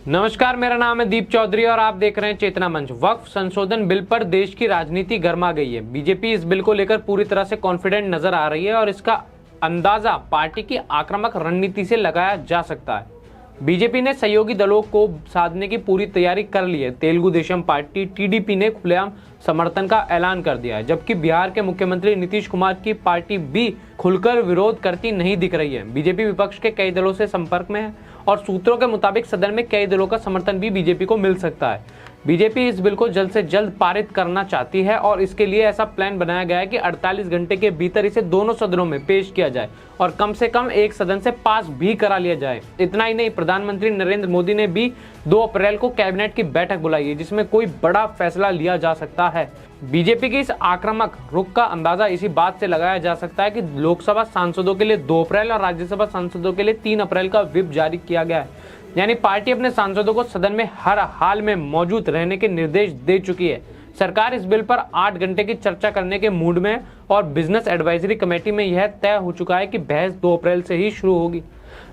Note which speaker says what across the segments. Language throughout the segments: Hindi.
Speaker 1: नमस्कार, मेरा नाम है दीप चौधरी और आप देख रहे हैं चेतना मंच। वक्फ संशोधन बिल पर देश की राजनीति गर्मा गई है। बीजेपी इस बिल को लेकर पूरी तरह से कॉन्फिडेंट नजर आ रही है और इसका अंदाजा पार्टी की आक्रामक रणनीति से लगाया जा सकता है। बीजेपी ने सहयोगी दलों को साधने की पूरी तैयारी कर ली है। तेलुगु देशम पार्टी टीडीपी ने खुलेआम समर्थन का ऐलान कर दिया है, जबकि बिहार के मुख्यमंत्री नीतीश कुमार की पार्टी भी खुलकर विरोध करती नहीं दिख रही है। बीजेपी विपक्ष के कई दलों से संपर्क में है और सूत्रों के मुताबिक सदन में कई दलों का समर्थन भी बीजेपी को मिल सकता है। बीजेपी इस बिल को जल्द से जल्द पारित करना चाहती है और इसके लिए ऐसा प्लान बनाया गया है कि 48 घंटे के भीतर इसे दोनों सदनों में पेश किया जाए और कम से कम एक सदन से पास भी करा लिया जाए। इतना ही नहीं, प्रधानमंत्री नरेंद्र मोदी ने भी 2 अप्रैल को कैबिनेट की बैठक बुलाई है, जिसमें कोई बड़ा फैसला लिया जा सकता है। बीजेपी की इस आक्रामक रुख का अंदाजा इसी बात से लगाया जा सकता है कि लोकसभा सांसदों के लिए 2 अप्रैल और राज्यसभा सांसदों के लिए 3 अप्रैल का व्हिप जारी किया गया है। यानी पार्टी अपने सांसदों को सदन में हर हाल में मौजूद रहने के निर्देश दे चुकी है। सरकार इस बिल पर 8 घंटे की चर्चा करने के मूड में है और बिजनेस एडवाइजरी कमेटी में यह तय हो चुका है कि बहस 2 अप्रैल से ही शुरू होगी।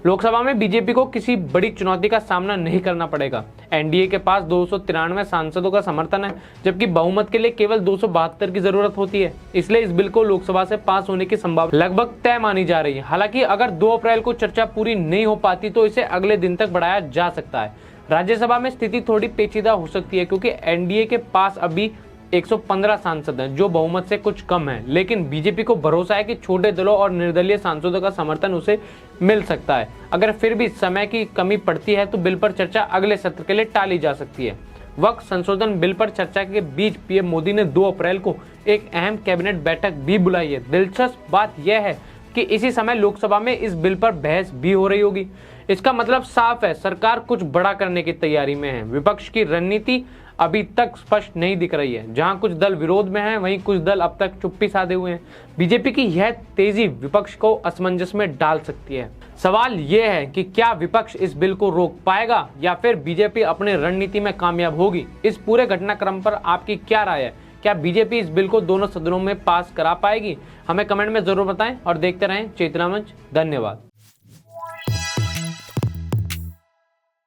Speaker 1: लोकसभा में बीजेपी को किसी बड़ी चुनौती का सामना नहीं करना पड़ेगा। एनडीए के पास 293 सांसदों का समर्थन है, जबकि बहुमत के लिए केवल 272 की जरूरत होती है। इसलिए इस बिल को लोकसभा से पास होने की संभावना लगभग तय मानी जा रही है। हालांकि अगर 2 अप्रैल को चर्चा पूरी नहीं हो पाती तो इसे अगले दिन तक बढ़ाया जा सकता है। राज्यसभा में स्थिति थोड़ी पेचीदा हो सकती है, क्योंकि एनडीए के पास अभी 115 सांसद हैं, जो बहुमत से कुछ कम है। लेकिन बीजेपी को भरोसा है कि छोटे दलों और निर्दलीय सांसदों का समर्थन उसे मिल सकता है। अगर फिर भी समय की कमी पड़ती है तो बिल पर चर्चा अगले सत्र के लिए टाली जा सकती है। वक्फ संशोधन बिल पर चर्चा के बीच पीएम मोदी ने 2 अप्रैल को एक अहम कैबिनेट बैठक भी बुलाई है। दिलचस्प बात यह है कि इसी समय लोकसभा में इस बिल पर बहस भी हो रही होगी। इसका मतलब साफ है, सरकार कुछ बड़ा करने की तैयारी में है। विपक्ष की रणनीति अभी तक स्पष्ट नहीं दिख रही है। जहां कुछ दल विरोध में हैं, वहीं कुछ दल अब तक चुप्पी साधे हुए हैं। बीजेपी की यह तेजी विपक्ष को असमंजस में डाल सकती है। सवाल यह है कि क्या विपक्ष इस बिल को रोक पाएगा या फिर बीजेपी अपनी रणनीति में कामयाब होगी। इस पूरे घटनाक्रम पर आपकी क्या राय है? क्या बीजेपी इस बिल को दोनों सदनों में पास करा पाएगी? हमें कमेंट में जरूर बताएं और देखते रहें चेतना मंच। धन्यवाद।